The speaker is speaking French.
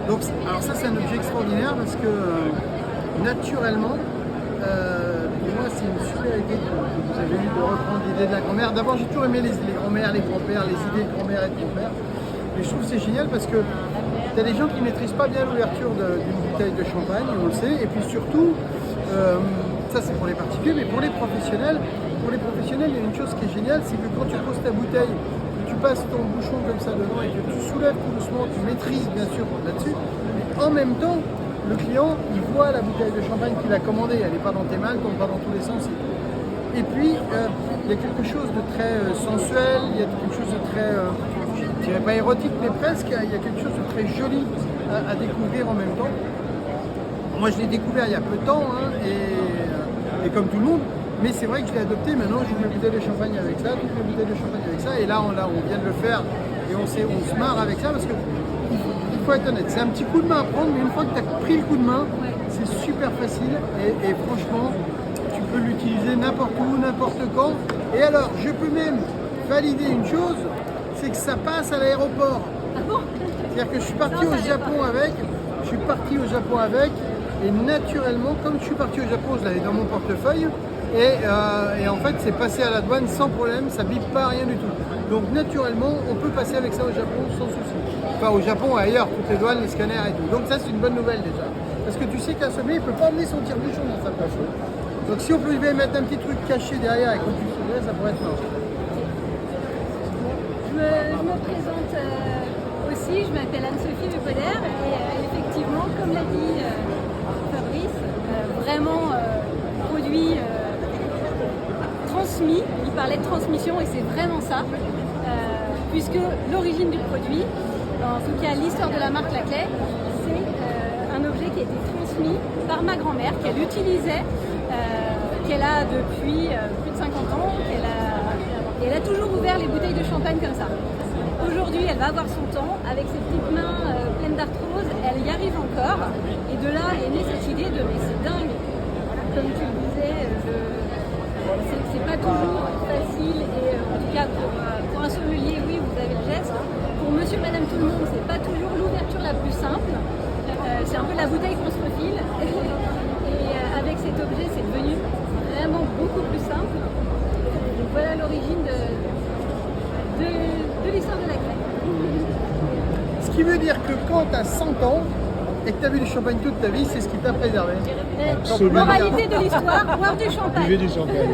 Donc, alors ça c'est un objet extraordinaire parce que naturellement, pour moi c'est une super idée que vous avez eu de reprendre l'idée de la grand-mère. D'abord j'ai toujours aimé les grands-mères, les grands-pères, les idées de grand-mère et de grand-père. Et je trouve que c'est génial parce que tu as des gens qui ne maîtrisent pas bien l'ouverture d'une bouteille de champagne, on le sait, et puis surtout, ça c'est pour les particuliers, mais pour les professionnels, il y a une chose qui est géniale, c'est que quand tu poses ta bouteille, que tu passes ton bouchon comme ça dedans et que tu soulèves tout doucement, tu maîtrises bien sûr là-dessus, mais en même temps, le client, il voit la bouteille de champagne qu'il a commandée, elle n'est pas dans tes mains, elle ne tombe pas dans tous les sens. Et puis, il y a quelque chose de très sensuel, il y a quelque chose de très, je ne dirais pas érotique, mais presque, il y a quelque chose de très joli à découvrir en même temps. Moi, je l'ai découvert il y a peu de temps, hein, et comme tout le monde, mais c'est vrai que je l'ai adopté. Maintenant, je mets mes bouteilles de champagne avec ça, toutes mes bouteilles de champagne avec ça, et là, on vient de le faire, et on se marre avec ça, parce que il faut être honnête, c'est un petit coup de main à prendre, mais une fois que tu as pris le coup de main, c'est super facile, et franchement, tu peux l'utiliser n'importe où, n'importe quand. Et alors, je peux même valider une chose, c'est que ça passe à l'aéroport. Ah bon? C'est-à-dire que je suis parti au Japon avec, et naturellement, comme je suis parti au Japon, je l'avais dans mon portefeuille, et en fait, c'est passé à la douane sans problème, ça bip pas, rien du tout. Donc naturellement, on peut passer avec ça au Japon sans souci. Enfin, au Japon et ailleurs, toutes les douanes, les scanners et tout. Donc ça, c'est une bonne nouvelle déjà. Parce que tu sais qu'un sommelier, il ne peut pas emmener son tire-bouchon dans sa poche. Donc si on pouvait mettre un petit truc caché derrière et qu'on puisse ouvrir, ça pourrait être marrant. Je me présente aussi, je m'appelle Anne-Sophie Lepoder et effectivement, comme l'a dit Fabrice, vraiment produit transmis, il parlait de transmission et c'est vraiment ça, puisque l'origine du produit, en tout cas l'histoire de la marque Laclais, c'est un objet qui a été transmis par ma grand-mère, qu'elle utilisait, qu'elle a depuis plus de 50 ans, et elle a toujours ouvert les bouteilles de champagne comme ça. Aujourd'hui, elle va avoir son temps, avec ses petites mains pleines d'arthrose, elle y arrive encore, et de là est née cette idée de mais c'est dingue, comme tu le disais, c'est pas toujours facile, et en tout cas pour un sommelier, oui, vous avez le geste. Pour monsieur, madame, tout le monde, c'est pas toujours l'ouverture la plus simple, c'est un peu la bouteille qu'on se refile, et avec cet objet, c'est devenu vraiment beaucoup plus simple. Donc voilà l'origine de l'histoire de la crème. Ce qui veut dire que quand tu as 100 ans et que tu as bu du champagne toute ta vie, c'est ce qui t'a préservé. Moralité de l'histoire, boire du champagne. Buvez du champagne.